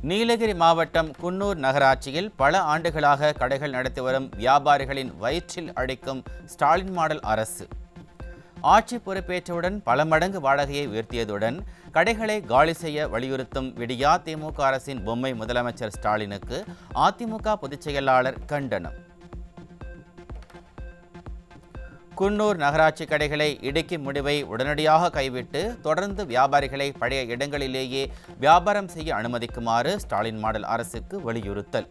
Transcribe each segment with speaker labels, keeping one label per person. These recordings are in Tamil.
Speaker 1: நீலகிரி மாவட்டம் குன்னூர் நகராட்சியில் பல ஆண்டுகளாக கடைகள் நடத்தி வரும் வியாபாரிகளின் வயிற்றில் அடிக்கும் ஸ்டாலின் மாடல் அரசு. ஆட்சி பொறுப்பேற்றவுடன் பல மடங்கு வாடகையை உயர்த்தியதுடன் கடைகளை காலி செய்ய வலியுறுத்தும் விடியா திமுக அரசின் பொம்மை முதலமைச்சர் ஸ்டாலினுக்கு அதிமுக பொதுச் செயலாளர் கண்டனம். குன்னூர் நகராட்சி கடைகளை இடிக்கும் முடிவை உடனடியாக கைவிட்டு தொடர்ந்து வியாபாரிகளை பழைய இடங்களிலேயே வியாபாரம் செய்ய அனுமதிக்குமாறு ஸ்டாலின் மாடல் அரசுக்கு வலியுறுத்தல்.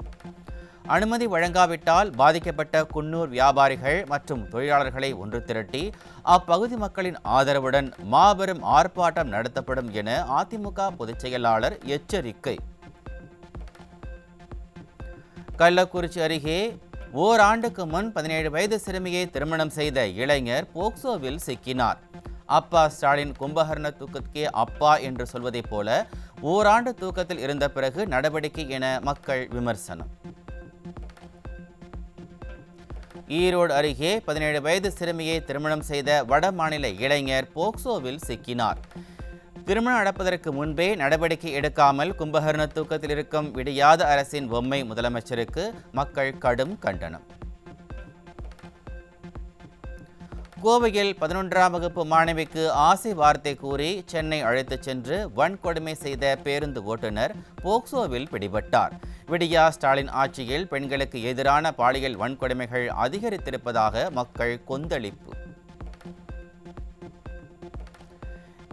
Speaker 1: அனுமதி வழங்காவிட்டால் பாதிக்கப்பட்ட குன்னூர் வியாபாரிகள் மற்றும் தொழிலாளர்களை ஒன்று திரட்டி அப்பகுதி மக்களின் ஆதரவுடன் மாபெரும் ஆர்ப்பாட்டம் நடத்தப்படும் என அதிமுக பொதுச் செயலாளர் எச்சரிக்கை. கள்ளக்குறிச்சி அருகே ஓராண்டுக்கு முன் 17 வயது சிறுமியை திருமணம் செய்த இளைஞர் போக்சோவில் சிக்கினார். அப்பா ஸ்டாலின் கும்பகர்ண தூக்கத்துக்கே அப்பா என்று சொல்வதைப் போல ஓராண்டு தூக்கத்தில் இருந்த பிறகு நடவடிக்கை என மக்கள் விமர்சனம். ஈரோடு அருகே 17 வயது சிறுமியை திருமணம் செய்த வட மாநில இளைஞர் போக்சோவில் சிக்கினார். திருமணம் நடப்பதற்கு முன்பே நடவடிக்கை எடுக்காமல் கும்பகர்ண தூக்கத்தில் இருக்கும் விடியாத அரசின் பொம்மை முதலமைச்சருக்கு மக்கள் கடும் கண்டனம். கோவையில் 11ஆம் வகுப்பு மாணவிக்கு ஆசை வார்த்தை கூறி சென்னை அழைத்துச் சென்று வன்கொடுமை செய்த பேருந்து ஓட்டுநர் போக்சோவில் பிடிபட்டார். விடியா ஸ்டாலின் ஆட்சியில் பெண்களுக்கு எதிரான பாலியல் வன்கொடுமைகள் அதிகரித்திருப்பதாக மக்கள் கொந்தளிப்பு.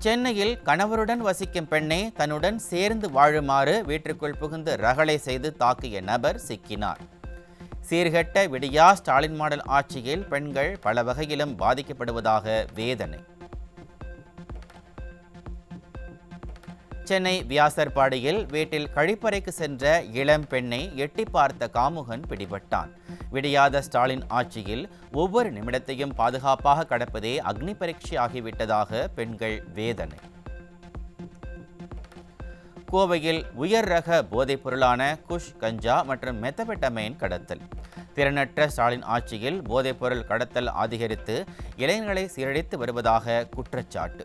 Speaker 1: சென்னையில் கணவருடன் வசிக்கும் பெண்ணை தன்னுடன் சேர்ந்து வாழுமாறு வீட்டிற்குள் புகுந்து ரகளை செய்து தாக்கிய நபர் சிக்கினார். சீர்கெட்ட விடியா ஸ்டாலின் மாடல் ஆட்சியில் பெண்கள் பல வகையிலும் பாதிக்கப்படுவதாக வேதனை. சென்னை வியாசர்பாடியில் வீட்டில் கழிப்பறைக்கு சென்ற இளம் பெண்ணை எட்டி பார்த்த காமுகன் பிடிபட்டான். விடியாத ஸ்டாலின் ஆட்சியில் ஒவ்வொரு நிமிடத்தையும் பாதுகாப்பாக கடப்பதே அக்னி பரீட்சை ஆகிவிட்டதாக பெண்கள் வேதனை. கோவையில் உயர் ரக போதைப் பொருளான குஷ், கஞ்சா மற்றும் மெத்தபெட்டமைன் கடத்தல். திறனற்ற ஸ்டாலின் ஆட்சியில் போதைப் பொருள் கடத்தல் அதிகரித்து இளைஞர்களை சீரழித்து வருவதாக குற்றச்சாட்டு.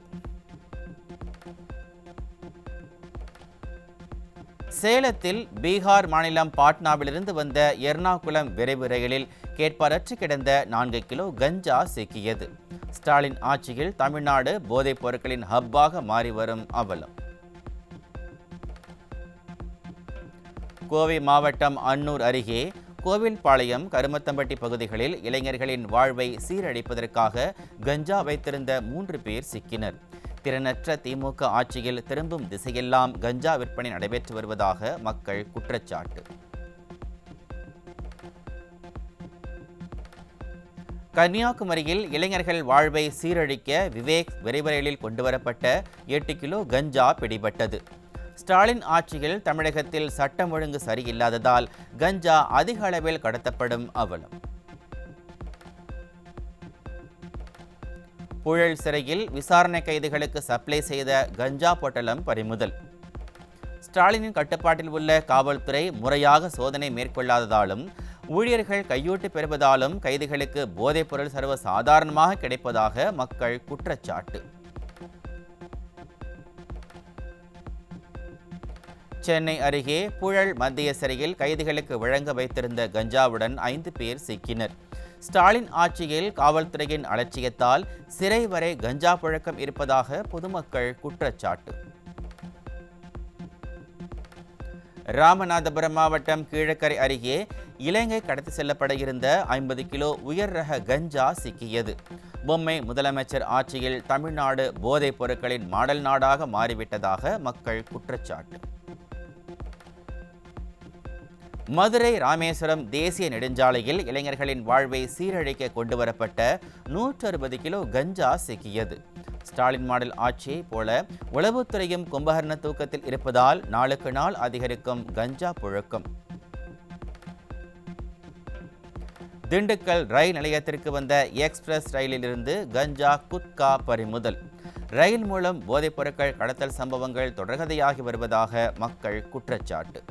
Speaker 1: சேலத்தில் பீகார் மாநிலம் பாட்னாவிலிருந்து வந்த எர்ணாகுளம் விரைவு ரயிலில் கேட்பாரற்று கிடந்த 4 கிலோ கஞ்சா சிக்கியது. ஸ்டாலின் ஆட்சியில் தமிழ்நாடு போதைப் பொருட்களின் ஹப்பாக மாறி வரும் அவலம். கோவை மாவட்டம் அன்னூர் அருகே கோவில்பாளையம், கருமத்தம்பட்டி பகுதிகளில் இளைஞர்களின் வாழ்வை சீரழிப்பதற்காக கஞ்சா வைத்திருந்த 3 பேர் சிக்கினர். திறனற்ற திமுக ஆட்சியில் திரும்பும் திசையெல்லாம் கஞ்சா விற்பனை நடைபெற்று வருவதாக மக்கள் குற்றச்சாட்டு. கன்னியாகுமரியில் இளைஞர்கள் வாழ்வை சீரழிக்க விவேக் விரைவு ரயிலில் கொண்டுவரப்பட்ட 8 கிலோ கஞ்சா பிடிபட்டது. ஸ்டாலின் ஆட்சியில் தமிழகத்தில் சட்டம் ஒழுங்கு சரியில்லாததால் கஞ்சா அதிக அளவில் கடத்தப்படும் அவலம். புழல் சிறையில் விசாரணை கைதிகளுக்கு சப்ளை செய்த கஞ்சா பொட்டலம் பறிமுதல். ஸ்டாலினின் கட்டுப்பாட்டில் உள்ள காவல்துறை முறையாக சோதனை மேற்கொள்ளாததாலும் ஊழியர்கள் கையூட்டு பெறுவதாலும் கைதிகளுக்கு போதைப் பொருள் சர்வ சாதாரணமாக கிடைப்பதாக மக்கள் குற்றச்சாட்டு. சென்னை அருகே புழல் மத்திய சிறையில் கைதிகளுக்கு வழங்க வைத்திருந்த கஞ்சாவுடன் 5 பேர் சிக்கினர். ஸ்டாலின் ஆட்சியில் காவல்துறையின் அலட்சியத்தால் சிறை வரை கஞ்சா புழக்கம் இருப்பதாக பொதுமக்கள் குற்றச்சாட்டு. ராமநாதபுரம் மாவட்டம் கீழக்கரை அருகே இலங்கை கடத்தி செல்லப்பட இருந்த 50 கிலோ உயர் ரக கஞ்சா சிக்கியது. பொம்மை முதலமைச்சர் ஆட்சியில் தமிழ்நாடு போதைப் பொருட்களின் மாடல் நாடாக மாறிவிட்டதாக மக்கள் குற்றச்சாட்டு. மதுரை ராமேஸ்வரம் தேசிய நெடுஞ்சாலையில் இளைஞர்களின் வாழ்வை சீரழிக்க கொண்டுவரப்பட்ட 160 கிலோ கஞ்சா சிக்கியது. ஸ்டாலின் மாடல் ஆட்சியை போல உளவுத்துறையும் கும்பகர்ண தூக்கத்தில் இருப்பதால் நாளுக்கு நாள் அதிகரிக்கும் கஞ்சா புழக்கம். திண்டுக்கல் ரயில் நிலையத்திற்கு வந்த எக்ஸ்பிரஸ் ரயிலிலிருந்து கஞ்சா, குட்கா பறிமுதல். ரயில் மூலம் போதைப் பொருட்கள் கடத்தல் சம்பவங்கள் தொடர்கதையாகி வருவதாக மக்கள் குற்றச்சாட்டு.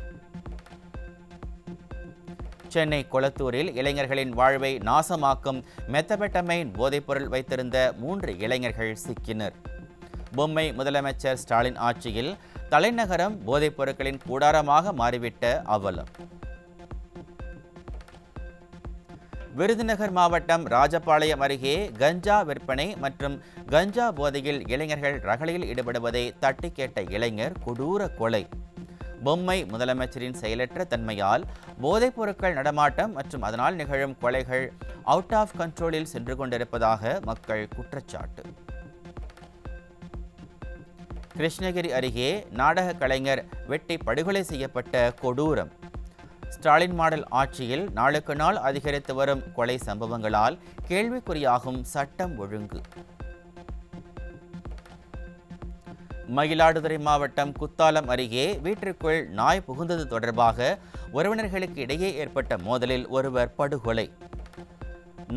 Speaker 1: சென்னை கொளத்தூரில் இளைஞர்களின் வாழ்வை நாசமாக்கும் மெத்தபெட்டமைன் போதைப்பொருள் வைத்திருந்த 3 இளைஞர்கள் சிக்கினர். பொம்மை முதலமைச்சர் ஸ்டாலின் ஆட்சியில் தலைநகரம் போதைப் பொருட்களின் கூடாரமாக மாறிவிட்ட அவலம். விருதுநகர் மாவட்டம் ராஜபாளையம் அருகே கஞ்சா விற்பனை மற்றும் கஞ்சா போதையில் இளைஞர்கள் ரகளையில் ஈடுபடுவதை தட்டி கேட்ட இளைஞர் கொடூர கொலை. பொம்மை முதலமைச்சரின் செயலற்ற தன்மையால் போதைப் பொருட்கள் நடமாட்டம் மற்றும் அதனால் நிகழும் கொலைகள் அவுட் ஆஃப் கண்ட்ரோலில் சென்று கொண்டிருப்பதாக மக்கள் குற்றச்சாட்டு. கிருஷ்ணகிரி அருகே நாடக கலைஞர் வெட்டி படுகொலை செய்யப்பட்ட கொடூரம். ஸ்டாலின் மாடல் ஆட்சியில் நாளுக்கு நாள் அதிகரித்து வரும் கொலை சம்பவங்களால் கேள்விக்குறியாகும் சட்டம் ஒழுங்கு. மயிலாடுதுறை மாவட்டம் குத்தாலம் அருகே வீட்டிற்குள் நாய் புகுந்தது தொடர்பாக உறவினர்களுக்கு இடையே ஏற்பட்ட மோதலில் ஒருவர் படுகொலை.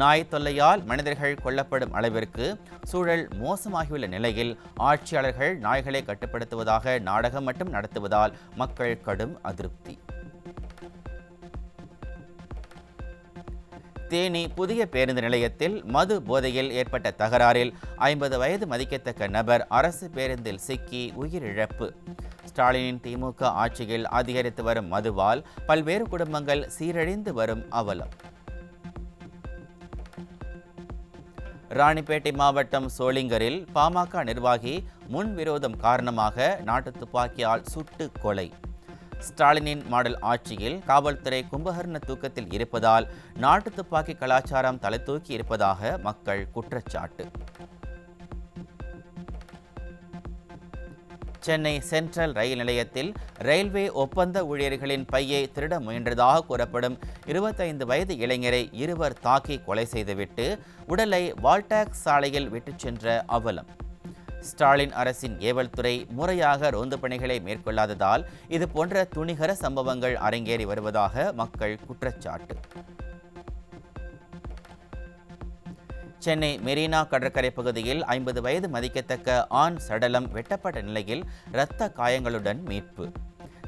Speaker 1: நாய் தொல்லையால் மனிதர்கள் கொல்லப்படும் அளவிற்கு சூழல் மோசமாகியுள்ள நிலையில் ஆட்சியாளர்கள் நாய்களை கட்டுப்படுத்துவதாக நாடகம் மட்டும் நடத்துவதால் மக்கள் கடும் அதிருப்தி. தேனி புதிய பேருந்து நிலையத்தில் மது போதையில் ஏற்பட்ட தகராறில் 50 வயது மதிக்கத்தக்க நபர் அரசு பேருந்தில் சிக்கி உயிரிழப்பு. ஸ்டாலினின் திமுக ஆட்சியில் அதிகரித்து வரும் மதுவால் பல்வேறு குடும்பங்கள் சீரழிந்து வரும் அவலம். ராணிப்பேட்டை மாவட்டம் சோளிங்கரில் பாமக நிர்வாகி முன்விரோதம் காரணமாக நாட்டு துப்பாக்கியால் சுட்டு கொலை. ஸ்டாலினின் மாடல் ஆட்சியில் காவல்துறை கும்பகர்ண தூக்கத்தில் இருப்பதால் நாட்டு துப்பாக்கி கலாச்சாரம் தலைத்தூக்கி இருப்பதாக மக்கள் குற்றச்சாட்டு. சென்னை சென்ட்ரல் ரயில் நிலையத்தில் ரயில்வே ஒப்பந்த ஊழியர்களின் பையை திருட முயன்றதாக கூறப்படும் 25 வயது இளைஞரை இருவர் தாக்கி கொலை செய்துவிட்டு உடலை வால்டாக்ஸ் சாலையில் விட்டுச் சென்ற அவலம். ஸ்டாலின் அரசின் ஏவல் துறை முறையாக ரோந்து பணிகளை மேற்கொள்ளாததால் இதுபோன்ற துணிகர சம்பவங்கள் அரங்கேறி வருவதாக மக்கள் குற்றச்சாட்டு. சென்னை மெரினா கடற்கரை பகுதியில் 50 வயது மதிக்கத்தக்க ஆண் சடலம் வெட்டப்பட்ட நிலையில் இரத்த காயங்களுடன் மீட்பு.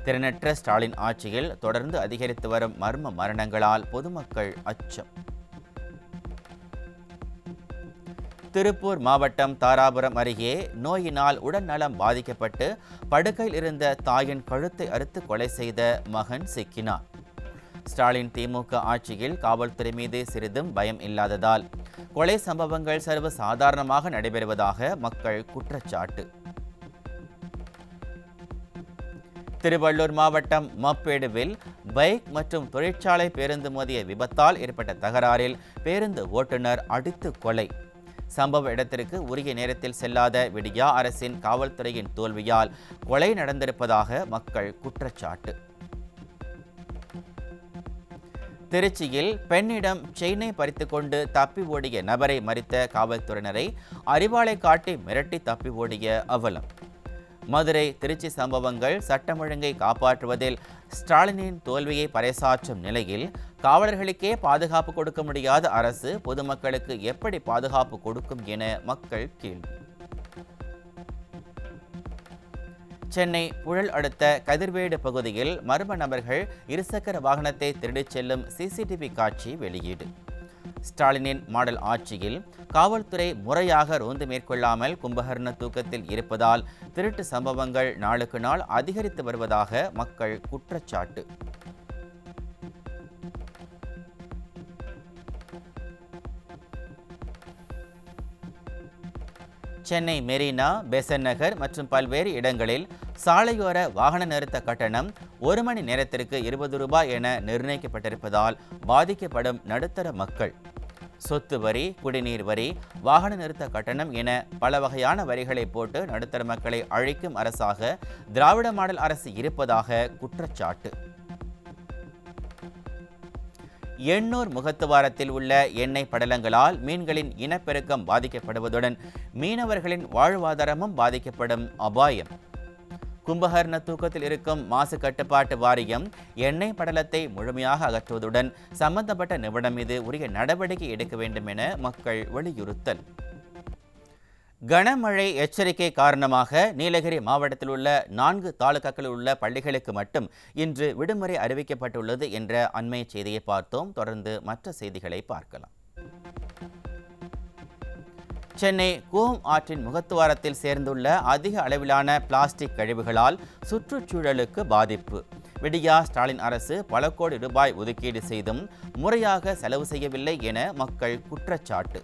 Speaker 1: திறனற்ற ஸ்டாலின் ஆட்சியில் தொடர்ந்து அதிகரித்து வரும் மர்ம மரணங்களால் பொதுமக்கள் அச்சம். திருப்பூர் மாவட்டம் தாராபுரம் அருகே நோயினால் உடல்நலம் பாதிக்கப்பட்டு படுக்கையில் இருந்த தாயின் கழுத்தை அறுத்து கொலை செய்த மகன் சிக்கினார். ஸ்டாலின் திமுக ஆட்சியில் காவல்துறை மீது சிறிதும் பயம் இல்லாததால் கொலை சம்பவங்கள் சர்வ சாதாரணமாக நடைபெறுவதாக மக்கள் குற்றச்சாட்டு. திருவள்ளூர் மாவட்டம் மப்பேடுவில் பைக் மற்றும் தொழிற்சாலை பேருந்து மோதிய விபத்தால் ஏற்பட்ட தகராறில் பேருந்து ஓட்டுநர் அடித்து கொலை. சம்பவ இடத்திற்கு உரிய நேரத்தில் செல்லாத விடியா அரசின் காவல்துறையின் தோல்வியால் கொலை நடந்திருப்பதாக மக்கள் குற்றச்சாட்டு. திருச்சியில் பெண்ணிடம் செயினை பறித்துக்கொண்டு தப்பி ஓடிய நபரை மறித்த காவல்துறையினரை அரிவாளை காட்டி மிரட்டி தப்பி ஓடிய அவலம். மதுரை திருச்சி சம்பவங்கள் சட்டம் ஒழுங்கை காப்பாற்றுவதில் ஸ்டாலினின் தோல்வியை பறைசாற்றும் நிலையில் காவலர்களுக்கே பாதுகாப்பு கொடுக்க முடியாத அரசு பொதுமக்களுக்கு எப்படி பாதுகாப்பு கொடுக்கும் என மக்கள் கேள்வி. சென்னை புழல் அடுத்த கதிர்வேடு பகுதியில் மர்ம நபர்கள் இருசக்கர வாகனத்தை திருடிச் செல்லும் சிசிடிவி காட்சி வெளியீடு. ஸ்டாலினின் மாடல் ஆட்சியில் காவல்துறை முறையாக ரோந்து மேற்கொள்ளாமல் கும்பகர்ண தூக்கத்தில் இருப்பதால் திருட்டு சம்பவங்கள் நாளுக்கு நாள் அதிகரித்து வருவதாக மக்கள் குற்றச்சாட்டு. சென்னை மெரினா, பெசன்ட் நகர் மற்றும் பல்வேறு இடங்களில் சாலையோர வாகன நிறுத்த கட்டணம் 1 மணி நேரத்திற்கு 20 ரூபாய் என நிர்ணயிக்கப்பட்டிருப்பதால் பாதிக்கப்படும் நடுத்தர மக்கள். சொத்து வரி, குடிநீர் வரி, வாகன நிறுத்த கட்டணம் என பல வகையான வரிகளை போட்டு நடுத்தர மக்களை அழிக்கும் அரசாக திராவிட மாடல் அரசு இருப்பதாக குற்றச்சாட்டு. எண்ணூர் முகத்துவாரத்தில் உள்ள எண்ணெய் படலங்களால் மீன்களின் இனப்பெருக்கம் பாதிக்கப்படுவதுடன் மீனவர்களின் வாழ்வாதாரமும் பாதிக்கப்படும் அபாயம். கும்பகர்ண தூக்கத்தில் இருக்கும் மாசு கட்டுப்பாட்டு வாரியம் எண்ணெய் படலத்தை முழுமையாக அகற்றுவதுடன் சம்பந்தப்பட்ட நிறுவனம் மீது உரிய நடவடிக்கை எடுக்க வேண்டும் என மக்கள் வலியுறுத்தல். கனமழை எச்சரிக்கை காரணமாக நீலகிரி மாவட்டத்தில் உள்ள 4 தாலுகாக்களில் உள்ள பள்ளிகளுக்கு மட்டும் இன்று விடுமுறை அறிவிக்கப்பட்டுள்ளது என்ற அண்மை செய்தியை பார்த்தோம். தொடர்ந்து மற்ற செய்திகளை பார்க்கலாம். சென்னை கூவம் ஆற்றின் முகத்துவாரத்தில் சேர்ந்துள்ள அதிக அளவிலான பிளாஸ்டிக் கழிவுகளால் சுற்றுச்சூழலுக்கு பாதிப்பு. விடியா ஸ்டாலின் அரசு பல கோடி ரூபாய் ஒதுக்கீடு செய்தும் முறையாக செலவு செய்யவில்லை என மக்கள் குற்றச்சாட்டு.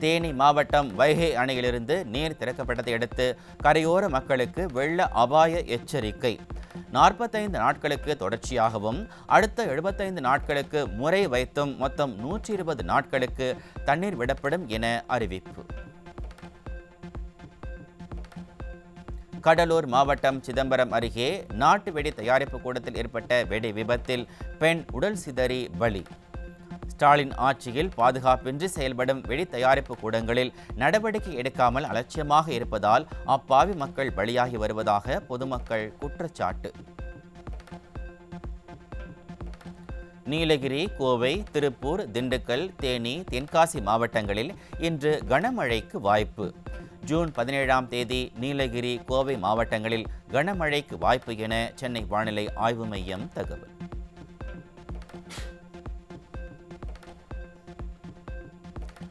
Speaker 1: தேனி மாவட்டம் வைகை அணையிலிருந்து நீர் திறக்கப்பட்டதை அடுத்து கரையோர மக்களுக்கு வெள்ள அபாய எச்சரிக்கை. 45 நாட்களுக்கு தொடர்ச்சியாகவும் அடுத்த 75 நாட்களுக்கு முறை வைத்தும் மொத்தம் 120 நாட்களுக்கு தண்ணீர் விடப்படும் என அறிவிப்பு. கடலூர் மாவட்டம் சிதம்பரம் அருகே நாட்டு வெடி தயாரிப்பு கூடத்தில் ஏற்பட்ட வெடி விபத்தில் பெண் உடல் சிதறி பலி. ஸ்டாலின் ஆட்சியில் பாதுகாப்பின்றி செயல்படும் வெடி தயாரிப்பு கூடங்களில் நடவடிக்கை எடுக்காமல் அலட்சியமாக இருப்பதால் அப்பாவி மக்கள் பலியாகி வருவதாக பொதுமக்கள் குற்றச்சாட்டு. நீலகிரி, கோவை, திருப்பூர், திண்டுக்கல், தேனி, தென்காசி மாவட்டங்களில் இன்று கனமழைக்கு வாய்ப்பு. ஜூன் 17ஆம் தேதி நீலகிரி, கோவை மாவட்டங்களில் கனமழைக்கு வாய்ப்பு என சென்னை வானிலை ஆய்வு மையம் தகவல்.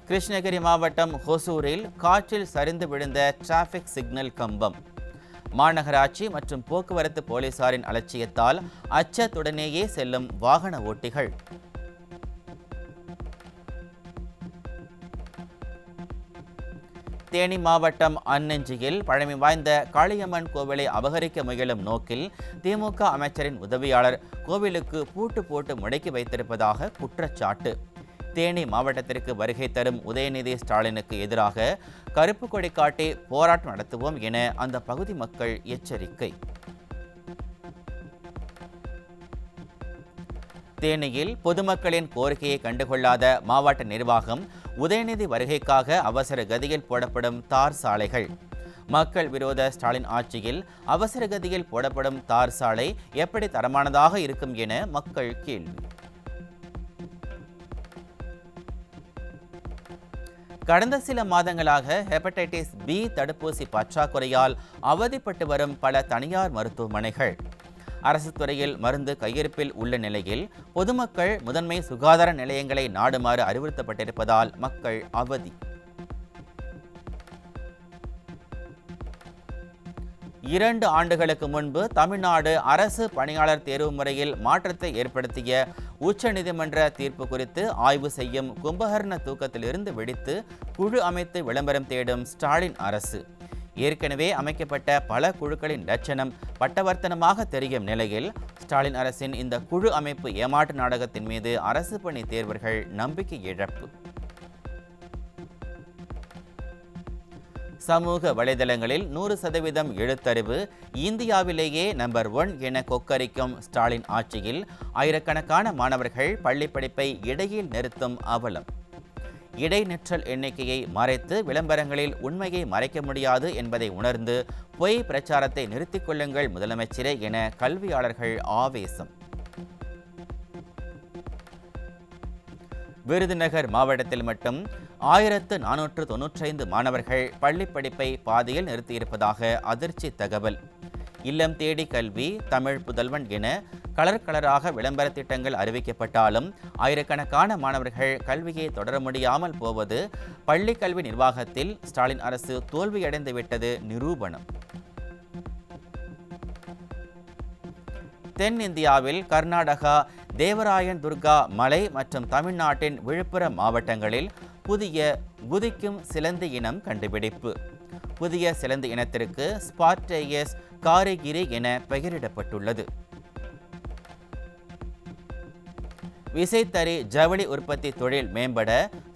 Speaker 1: கிருஷ்ணகிரி மாவட்டம் ஹொசூரில் காற்றில் சரிந்து விழுந்த டிராஃபிக் சிக்னல் கம்பம். மாநகராட்சி மற்றும் போக்குவரத்து போலீசாரின் அலட்சியத்தால் அச்சத்துடனேயே செல்லும் வாகன ஓட்டிகள். தேனி மாவட்டம் அன்னஞ்சியில் பழமை வாய்ந்த காளியம்மன் கோவிலை அபகரிக்க முயலும் நோக்கில் திமுக அமைச்சரின் உதவியாளர் கோவிலுக்கு பூட்டு போட்டு முடக்கி வைத்திருப்பதாக குற்றச்சாட்டு. தேனி மாவட்டத்திற்கு வருகை தரும் உதயநிதி ஸ்டாலினுக்கு எதிராக கருப்பு கொடி காட்டி போராட்டம் நடத்துவோம் என அந்த பகுதி மக்கள் எச்சரிக்கை. தேனியில் பொதுமக்களின் கோரிக்கையை கண்டுகொள்ளாத மாவட்ட நிர்வாகம் உதயநிதி வருகைக்காக அவசர கதியில் போடப்படும் தார் சாலைகள். மக்கள் விரோத ஸ்டாலின் ஆட்சியில் அவசர கதியில் போடப்படும் தார் சாலை எப்படி தரமானதாக இருக்கும் என மக்கள் கேள்வி. கடந்த சில மாதங்களாக ஹெப்படைட்டிஸ் பி தடுப்பூசி பற்றாக்குறையால் அவதிப்பட்டு வரும் பல தனியார் மருத்துவமனைகள். அரசு துறையில் மருந்து கையிருப்பில் உள்ள நிலையில் பொதுமக்கள் முதன்மை சுகாதார நிலையங்களை நாடுமாறு அறிவுறுத்தப்பட்டிருப்பதால் மக்கள் அவதி. 2 ஆண்டுகளுக்கு முன்பு தமிழ்நாடு அரசு பணியாளர் தேர்வு முறையில் மாற்றத்தை ஏற்படுத்திய உச்சநீதிமன்ற தீர்ப்பு குறித்து ஆய்வு செய்யும் கும்பகர்ண தூக்கத்திலிருந்து வெடித்து குழு அமைத்து விளம்பரம் தேடும் ஸ்டாலின் அரசு. ஏற்கனவே அமைக்கப்பட்ட பல குழுக்களின் லட்சணம் பட்டவர்த்தனமாக தெரியும் நிலையில் ஸ்டாலின் அரசின் இந்த குழு அமைப்பு ஏமாற்று நாடகத்தின் மீது அரசு பணி தேர்வர்கள் நம்பிக்கை இழப்பு. சமூக வலைதளங்களில் 100% எழுத்தறிவு, இந்தியாவிலேயே நம்பர் 1 என கொக்கரிக்கும் ஸ்டாலின் ஆட்சியில் ஆயிரக்கணக்கான மாணவர்கள் பள்ளி படிப்பை இடையில் நிறுத்தும் அவலம். இடைநிற்றல் எண்ணிக்கையை மறைத்து விளம்பரங்களில் உண்மையை மறைக்க முடியாது என்பதை உணர்ந்து பொய் பிரச்சாரத்தை நிறுத்திக் கொள்ளுங்கள் முதலமைச்சரே என கல்வியாளர்கள் ஆவேசம். விருதுநகர் மாவட்டத்தில் மட்டும் 1495 மாணவர்கள் பள்ளி படிப்பை பாதியில் நிறுத்தியிருப்பதாக அதிர்ச்சி தகவல். இல்லம் தேடி கல்வி, தமிழ் புதல்வன் என கலராக விளம்பர திட்டங்கள் அறிவிக்கப்பட்டாலும் ஆயிரக்கணக்கான மாணவர்கள் கல்வியை தொடர முடியாமல் போவது பள்ளி கல்வி நிர்வாகத்தில் ஸ்டாலின் அரசு தோல்வியடைந்து விட்டது நிரூபணம். தென் இந்தியாவில் கர்நாடகா, தேவராயன் துர்கா மலை மற்றும் தமிழ்நாட்டின் விழுப்புரம் மாவட்டங்களில் புதிய குதிக்கும் சிலந்தி இனம் கண்டுபிடிப்பு. புதிய சிலந்தி இனத்திற்கு ஸ்பாட்டேயஸ் காரிகிரி என பெயரிடப்பட்டுள்ளது. விசைத்தறி ஜவுளி உற்பத்தி தொழில் மேம்பட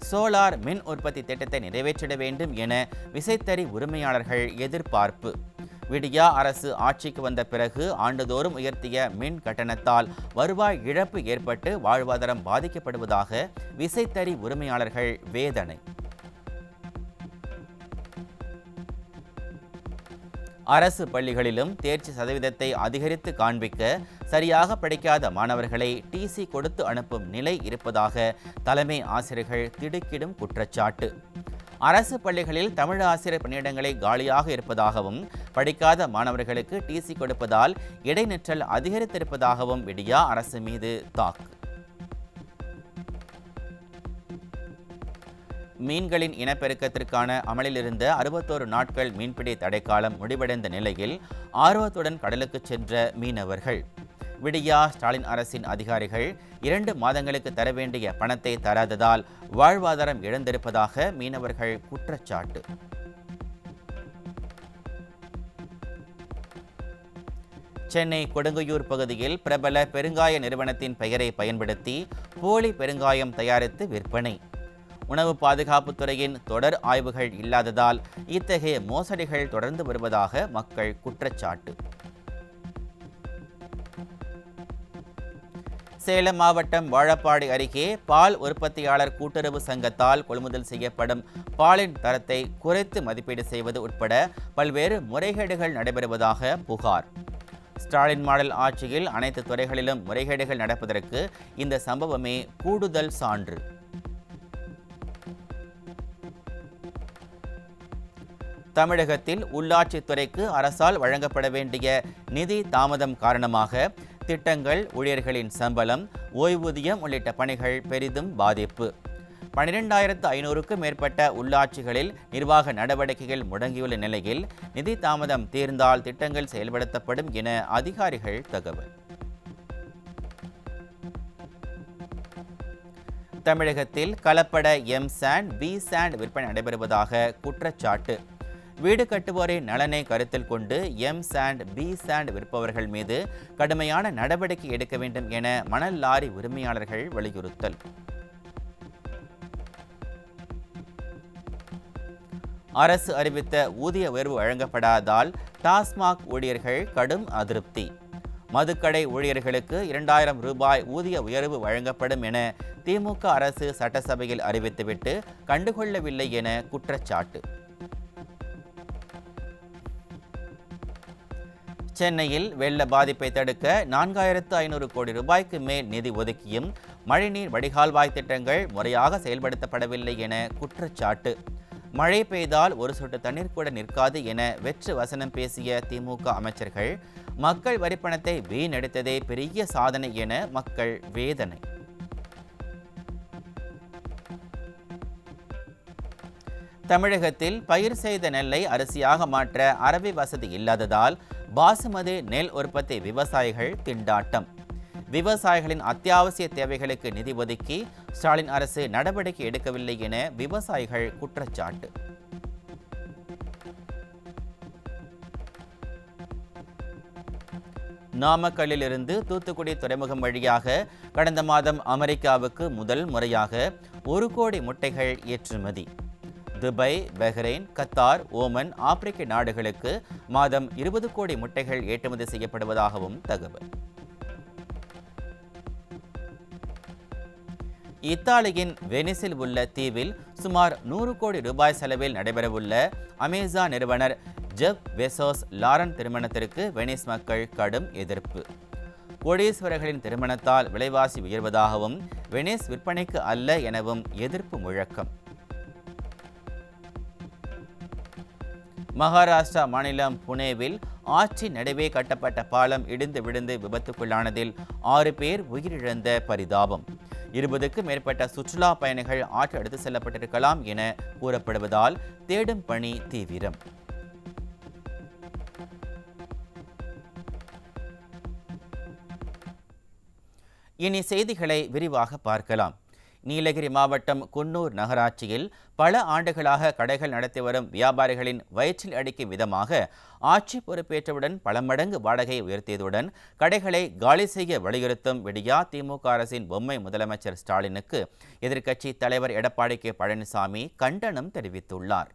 Speaker 1: சோலார் மின் உற்பத்தி திட்டத்தை நிறைவேற்றிட வேண்டும் என விசைத்தறி உரிமையாளர்கள் எதிர்பார்ப்பு. விடியா அரசு ஆட்சிக்கு வந்த பிறகு ஆண்டுதோறும் உயர்த்திய மின் கட்டணத்தால் வருவாய் இழப்பு ஏற்பட்டு வாழ்வாதாரம் பாதிக்கப்படுவதாக விசைத்தறி உரிமையாளர்கள் வேதனை. அரசு பள்ளிகளிலும் தேர்ச்சி சதவீதத்தை அதிகரித்து காண்பிக்க சரியாக படிக்காத மாணவர்களை டிசி கொடுத்து அனுப்பும் நிலை இருப்பதாக தலைமை ஆசிரியர்கள் திடுக்கிடும் குற்றச்சாட்டு. அரசு பள்ளிகளில் தமிழ் ஆசிரியர் பணியிடங்களை காலியாக இருப்பதாகவும் படிக்காத மாணவர்களுக்கு டிசி கொடுப்பதால் இடைநிற்றல் அதிகரித்திருப்பதாகவும் விடியா அரசு மீது தாக்கு. மீன்களின் இனப்பெருக்கத்திற்கான அமலில் இருந்த 61 நாட்கள் மீன்பிடி தடைக்காலம் முடிவடைந்த நிலையில் ஆர்வத்துடன் கடலுக்கு சென்ற மீனவர்கள். விடியா ஸ்டாலின் அரசின் அதிகாரிகள் 2 மாதங்களுக்கு தர வேண்டிய பணத்தை தராததால் வாழ்வாதாரம் இழந்திருப்பதாக மீனவர்கள் குற்றச்சாட்டு. சென்னை கொடுங்கையூர் பகுதியில் பிரபல பெருங்காய நிறுவனத்தின் பெயரை பயன்படுத்தி போலி பெருங்காயம் தயாரித்து விற்பனை. உணவு பாதுகாப்புத் துறையின் தொடர் ஆய்வுகள் இல்லாததால் இத்தகைய மோசடிகள் தொடர்ந்து வருவதாக மக்கள் குற்றச்சாட்டு. சேலம் மாவட்டம் வாழப்பாடி அருகே பால் உற்பத்தியாளர் கூட்டுறவு சங்கத்தால் கொள்முதல் செய்யப்படும் பாலின் தரத்தை குறைத்து மதிப்பீடு செய்வது உட்பட பல்வேறு முறைகேடுகள் நடைபெறுவதாக புகார். ஸ்டாலின் மாடல் ஆட்சியில் அனைத்து துறைகளிலும் முறைகேடுகள் நடப்பதற்கு இந்த சம்பவமே கூடுதல் சான்று. தமிழகத்தில் உள்ளாட்சித்துறைக்கு அரசால் வழங்கப்பட வேண்டிய நிதி தாமதம் காரணமாக திட்டங்கள், ஊழியர்களின் சம்பளம், ஓய்வூதியம் உள்ளிட்ட பணிகள் பெரிதும் பாதிப்பு. 12,500க்கும் மேற்பட்ட உள்ளாட்சிகளில் நிர்வாக நடவடிக்கைகள் முடங்கியுள்ள நிலையில் நிதி தாமதம் தீர்ந்தால் திட்டங்கள் செயல்படுத்தப்படும் என அதிகாரிகள் தகவல். தமிழகத்தில் கலப்பட எம்-சாண்ட், பி-சாண்ட் விற்பனை நடைபெறுவதாக குற்றச்சாட்டு. வீடு கட்டுவோரின் நலனை கருத்தில் கொண்டு எம்-சாண்ட், பி-சாண்ட் விற்பவர்கள் மீது கடுமையான நடவடிக்கை எடுக்க வேண்டும் என மணல் லாரி உரிமையாளர்கள் வலியுறுத்தல். அரசு அறிவித்த ஊதிய உயர்வு வழங்கப்படாததால் டாஸ்மாக் ஊழியர்கள் கடும் அதிருப்தி. மதுக்கடை ஊழியர்களுக்கு 2000 ரூபாய் ஊதிய உயர்வு வழங்கப்படும் என திமுக அரசு சட்டசபையில் அறிவித்துவிட்டு கண்டுகொள்ளவில்லை என குற்றச்சாட்டு. சென்னையில் வெள்ள பாதிப்பை தடுக்க 4500 கோடி ரூபாய்க்கு மேல் நிதி ஒதுக்கியும் மழைநீர் வடிகால்வாய் திட்டங்கள் முறையாக செயல்படுத்தப்படவில்லை என குற்றச்சாட்டு. மழை பெய்தால் ஒரு சொட்டு தண்ணீர் கூட நிற்காது என வெற்று வசனம் பேசிய திமுக அமைச்சர்கள் மக்கள் வரிப்பணத்தை வீணடித்ததே பெரிய சாதனை என மக்கள் வேதனை. தமிழகத்தில் பயிர் செய்த நெல்லை அரிசியாக மாற்ற அரவை வசதி இல்லாததால் பாசுமதி நெல் உற்பத்தி விவசாயிகள் திண்டாட்டம். விவசாயிகளின் அத்தியாவசிய தேவைகளுக்கு நிதி ஒதுக்கி ஸ்டாலின் அரசு நடவடிக்கை எடுக்கவில்லை என விவசாயிகள் குற்றச்சாட்டு. நாமக்கல்லிலிருந்து தூத்துக்குடி துறைமுகம் வழியாக கடந்த மாதம் அமெரிக்காவுக்கு முதல் முறையாக 1 கோடி முட்டைகள் ஏற்றுமதி. துபாய், பஹ்ரைன், கத்தார், ஓமன், ஆப்பிரிக்க நாடுகளுக்கு மாதம் 20 கோடி முட்டைகள் ஏற்றுமதி செய்யப்படுவதாகவும் தகவல். இத்தாலியின் வெனிஸில் உள்ள தீவில் சுமார் 100 கோடி ரூபாய் செலவில் நடைபெறவுள்ள அமேசான் நிறுவனர் ஜெஃப் பெசோஸ் லாரன் திருமணத்திற்கு வெனிஸ் மக்கள் கடும் எதிர்ப்பு. கோடீஸ்வரர்களின் திருமணத்தால் விலைவாசி உயர்வதாகவும் வெனிஸ் விற்பனைக்கு அல்ல எனவும் எதிர்ப்பு முழக்கம். மகாராஷ்டிரா மாநிலம் புனேவில் ஆட்சி நடுவே கட்டப்பட்ட பாலம் இடிந்து விழுந்து விபத்துக்குள்ளானதில் 6 பேர் உயிரிழந்த பரிதாபம். 20க்கும் மேற்பட்ட சுற்றுலா பயணிகள் ஆற்று எடுத்து செல்லப்பட்டிருக்கலாம் என கூறப்படுவதால் தேடும் பணி தீவிரம். இனி செய்திகளை விரிவாக பார்க்கலாம். நீலகிரி மாவட்டம் குன்னூர் நகராட்சியில் பல ஆண்டுகளாக கடைகள் நடத்தி வரும் வியாபாரிகளின் வயிற்றில் அடிக்கும் விதமாக ஆட்சி பொறுப்பேற்றவுடன் பல மடங்கு வாடகையை உயர்த்தியதுடன் கடைகளை காலி செய்ய வலியுறுத்தும் விடியா திமுக அரசின் பொம்மை முதலமைச்சர் ஸ்டாலினுக்கு எதிர்க்கட்சி தலைவர் எடப்பாடி கே பழனிசாமி கண்டனம் தெரிவித்துள்ளார்.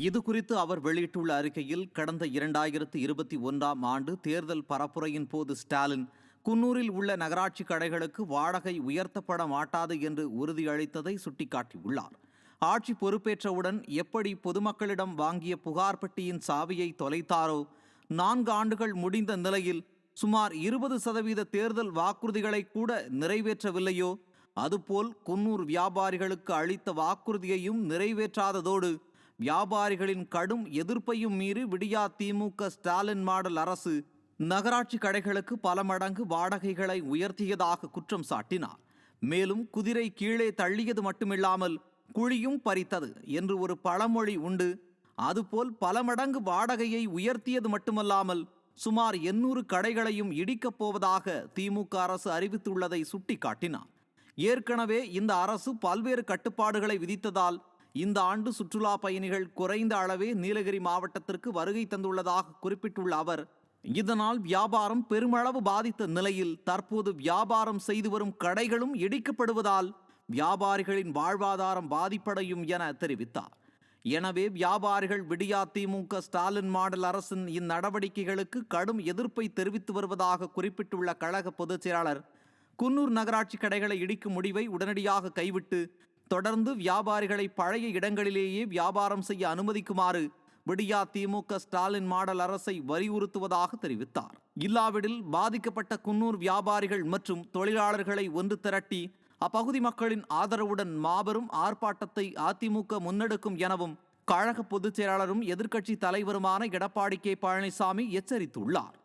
Speaker 2: இது குறித்து அவர் வெளியிட்டுள்ள அறிக்கையில் கடந்த 2021ஆம் ஆண்டு தேர்தல் பரப்புரையின் போது ஸ்டாலின் குன்னூரில் உள்ள நகராட்சி கடைகளுக்கு வாடகை உயர்த்தப்பட மாட்டாது என்று உறுதியளித்ததை சுட்டிக்காட்டியுள்ளார். ஆட்சி பொறுப்பேற்றவுடன் எப்படி பொதுமக்களிடம் வாங்கிய புகார் பெட்டியின் சாவியை தொலைத்தாரோ, 4 ஆண்டுகள் முடிந்த நிலையில் சுமார் 20% தேர்தல் வாக்குறுதிகளை கூட நிறைவேற்றவில்லையோ, அதுபோல் குன்னூர் வியாபாரிகளுக்கு அளித்த வாக்குறுதியையும் நிறைவேற்றாததோடு வியாபாரிகளின் கடும் எதிர்ப்பையும் மீறி விடியா திமுக ஸ்டாலின் மாடல் அரசு நகராட்சி கடைகளுக்கு பல மடங்கு வாடகைகளை உயர்த்தியதாக குற்றம் சாட்டினார். மேலும் குதிரை கீழே தள்ளியது மட்டுமில்லாமல் குழியும் பறித்தது என்று ஒரு பழமொழி உண்டு. அதுபோல் பல மடங்கு வாடகையை உயர்த்தியது மட்டுமல்லாமல் சுமார் 800 கடைகளையும் இடிக்கப் போவதாக திமுக அரசு அறிவித்துள்ளதை சுட்டிக்காட்டினார். ஏற்கனவே இந்த அரசு பல்வேறு கட்டுப்பாடுகளை விதித்ததால் இந்த ஆண்டு சுற்றுலா பயணிகள் குறைந்த அளவே நீலகிரி மாவட்டத்திற்கு வருகை தந்துள்ளதாக குறிப்பிட்டுள்ள அவர், இதனால் வியாபாரம் பெருமளவு பாதித்த நிலையில் தற்போது வியாபாரம் செய்து வரும் கடைகளும் இடிக்கப்படுவதால் வியாபாரிகளின் வாழ்வாதாரம் பாதிப்படையும் என தெரிவித்தார். எனவே வியாபாரிகள் விடியா திமுக ஸ்டாலின் மாடல் அரசின் இந்நடவடிக்கைகளுக்கு கடும் எதிர்ப்பை தெரிவித்து வருவதாக குறிப்பிட்டுள்ள கழக பொதுச் செயலாளர், குன்னூர் நகராட்சி கடைகளை இடிக்கும் முடிவை உடனடியாக கைவிட்டு தொடர்ந்து வியாபாரிகளை பழைய இடங்களிலேயே வியாபாரம் செய்ய அனுமதிக்குமாறு விடியா திமுக ஸ்டாலின் மாடல் அரசை வலியுறுத்துவதாக தெரிவித்தார். இல்லாவிடில் பாதிக்கப்பட்ட குன்னூர் வியாபாரிகள் மற்றும் தொழிலாளர்களை ஒன்று திரட்டி அப்பகுதி மக்களின் ஆதரவுடன் மாபெரும் ஆர்ப்பாட்டத்தை அதிமுக முன்னெடுக்கும் எனவும் கழக பொதுச் செயலாளரும் எதிர்க்கட்சி தலைவருமான எடப்பாடி கே. பழனிசாமி எச்சரித்துள்ளார்.